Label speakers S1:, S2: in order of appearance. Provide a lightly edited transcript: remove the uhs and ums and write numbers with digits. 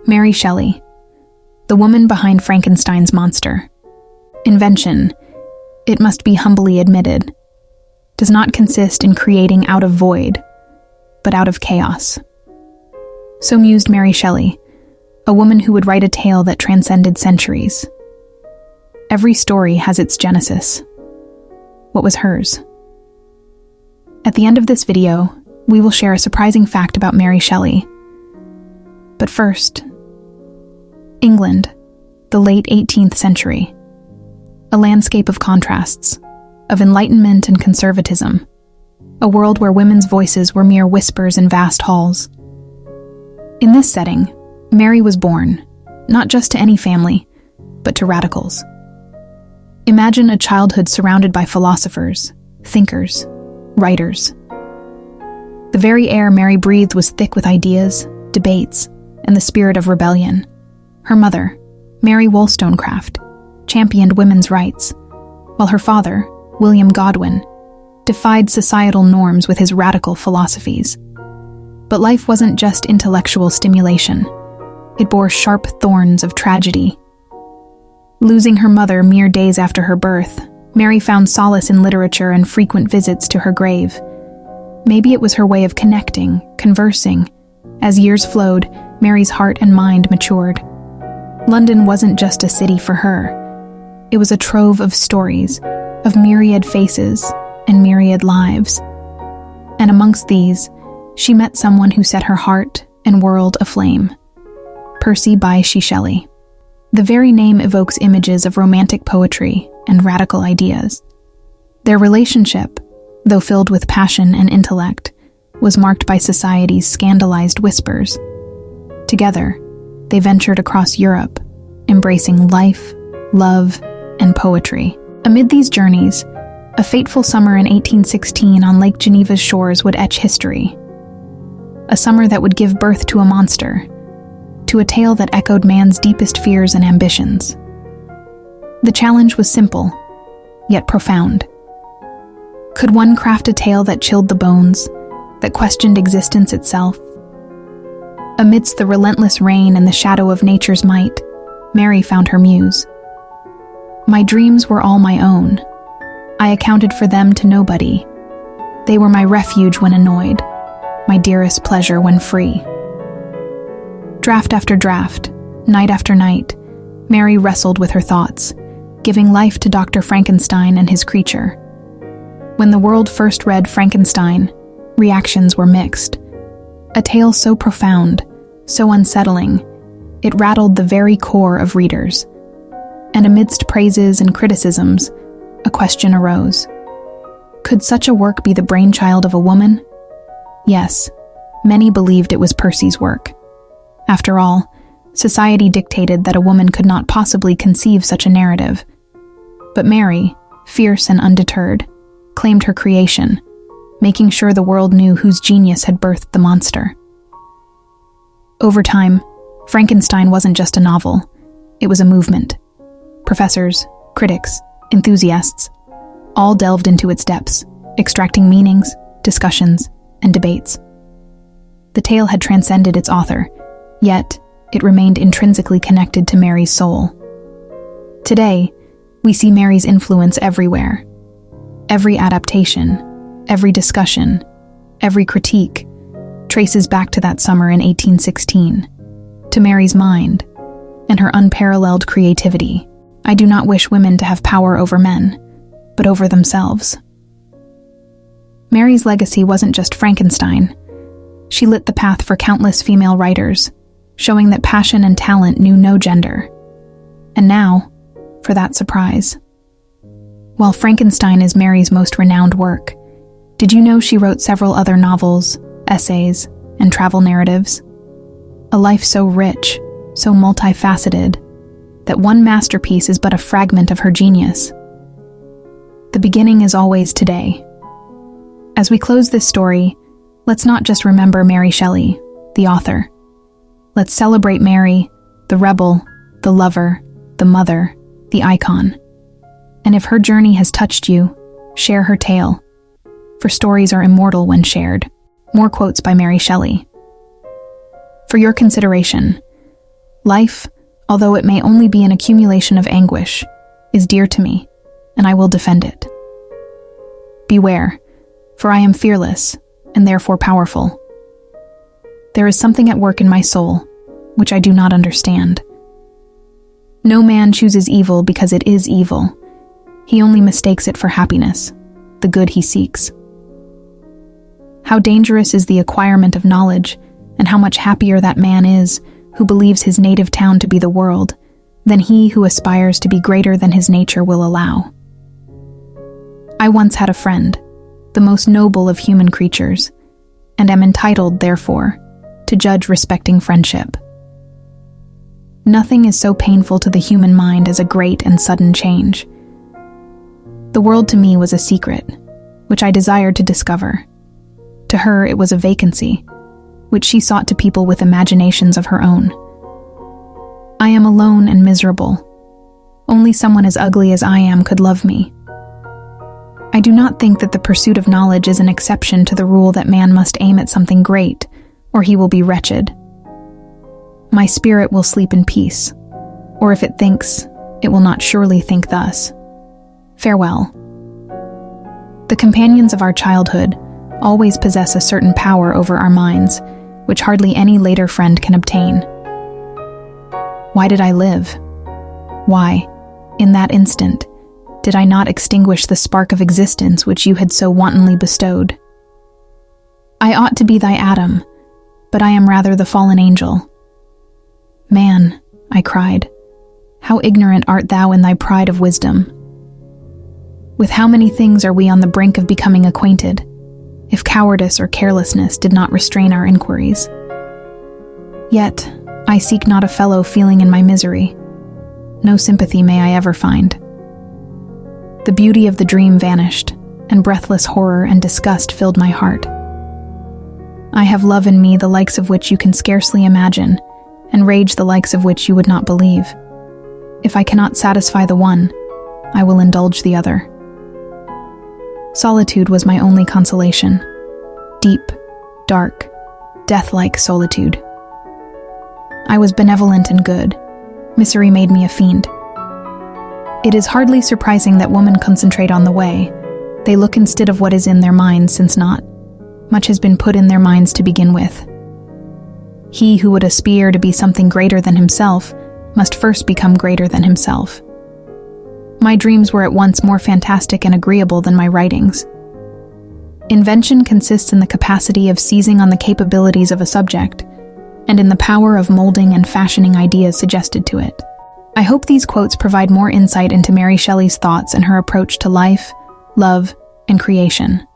S1: Mary Shelley, the woman behind Frankenstein's monster. Invention, it must be humbly admitted, does not consist in creating out of void, but out of chaos. So mused Mary Shelley, a woman who would write a tale that transcended centuries. Every story has its genesis. What was hers? At the end of this video, we will share a surprising fact about Mary Shelley. But first, England, the late 18th century. A landscape of contrasts, of enlightenment and conservatism. A world where women's voices were mere whispers in vast halls. In this setting, Mary was born, not just to any family, but to radicals. Imagine a childhood surrounded by philosophers, thinkers, writers. The very air Mary breathed was thick with ideas, debates, and the spirit of rebellion. Her mother, Mary Wollstonecraft, championed women's rights, while her father, William Godwin, defied societal norms with his radical philosophies. But life wasn't just intellectual stimulation. It bore sharp thorns of tragedy. Losing her mother mere days after her birth, Mary found solace in literature and frequent visits to her grave. Maybe it was her way of connecting, conversing. As years flowed, Mary's heart and mind matured. London wasn't just a city for her. It was a trove of stories, of myriad faces and myriad lives. And amongst these, she met someone who set her heart and world aflame. Percy Bysshe Shelley. The very name evokes images of romantic poetry and radical ideas. Their relationship, though filled with passion and intellect, was marked by society's scandalized whispers. Together, they ventured across Europe, embracing life, love, and poetry. Amid these journeys, a fateful summer in 1816 on Lake Geneva's shores would etch history. A summer that would give birth to a monster, to a tale that echoed man's deepest fears and ambitions. The challenge was simple, yet profound. Could one craft a tale that chilled the bones, that questioned existence itself? Amidst the relentless rain and the shadow of nature's might, Mary found her muse. My dreams were all my own. I accounted for them to nobody. They were my refuge when annoyed, my dearest pleasure when free. Draft after draft, night after night, Mary wrestled with her thoughts, giving life to Dr. Frankenstein and his creature. When the world first read Frankenstein, reactions were mixed. A tale so profound, so unsettling, it rattled the very core of readers. And amidst praises and criticisms, a question arose. Could such a work be the brainchild of a woman? Yes, many believed it was Percy's work. After all, society dictated that a woman could not possibly conceive such a narrative. But Mary, fierce and undeterred, claimed her creation, making sure the world knew whose genius had birthed the monster. Over time, Frankenstein wasn't just a novel, it was a movement. Professors, critics, enthusiasts, all delved into its depths, extracting meanings, discussions, and debates. The tale had transcended its author, yet it remained intrinsically connected to Mary's soul. Today, we see Mary's influence everywhere. Every adaptation, every discussion, every critique traces back to that summer in 1816, to Mary's mind and her unparalleled creativity. I do not wish women to have power over men, but over themselves. Mary's legacy wasn't just Frankenstein. She lit the path for countless female writers, showing that passion and talent knew no gender. And now, for that surprise. While Frankenstein is Mary's most renowned work, did you know she wrote several other novels, essays, and travel narratives? A life so rich, so multifaceted, that one masterpiece is but a fragment of her genius. The beginning is always today. As we close this story, let's not just remember Mary Shelley, the author. Let's celebrate Mary, the rebel, the lover, the mother, the icon. And if her journey has touched you, share her tale. For stories are immortal when shared. More quotes by Mary Shelley. For your consideration, Life, although it may only be an accumulation of anguish, is dear to me, and I will defend it. Beware, for I am fearless, and therefore powerful. There is something at work in my soul, which I do not understand. No man chooses evil because it is evil. He only mistakes it for happiness, the good he seeks. How dangerous is the acquirement of knowledge, and how much happier that man is who believes his native town to be the world, than he who aspires to be greater than his nature will allow. I once had a friend, the most noble of human creatures, and am entitled, therefore, to judge respecting friendship. Nothing is so painful to the human mind as a great and sudden change. The world to me was a secret, which I desired to discover. To her it was a vacancy, which she sought to people with imaginations of her own. I am alone and miserable. Only someone as ugly as I am could love me. I do not think that the pursuit of knowledge is an exception to the rule that man must aim at something great, or he will be wretched. My spirit will sleep in peace, or if it thinks, it will not surely think thus. Farewell. The companions of our childhood always possess a certain power over our minds, which hardly any later friend can obtain. Why did I live? Why, in that instant, did I not extinguish the spark of existence which you had so wantonly bestowed? I ought to be thy Adam, but I am rather the fallen angel. Man, I cried, how ignorant art thou in thy pride of wisdom. With how many things are we on the brink of becoming acquainted, if cowardice or carelessness did not restrain our inquiries. Yet, I seek not a fellow feeling in my misery. No sympathy may I ever find. The beauty of the dream vanished, and breathless horror and disgust filled my heart. I have love in me the likes of which you can scarcely imagine, and rage the likes of which you would not believe. If I cannot satisfy the one, I will indulge the other. Solitude was my only consolation. Deep, dark, death-like solitude. I was benevolent and good. Misery made me a fiend. It is hardly surprising that women concentrate on the way. They look instead of what is in their minds, since not much has been put in their minds to begin with. He who would aspire to be something greater than himself must first become greater than himself. My dreams were at once more fantastic and agreeable than my writings. Invention consists in the capacity of seizing on the capabilities of a subject, and in the power of molding and fashioning ideas suggested to it. I hope these quotes provide more insight into Mary Shelley's thoughts and her approach to life, love, and creation.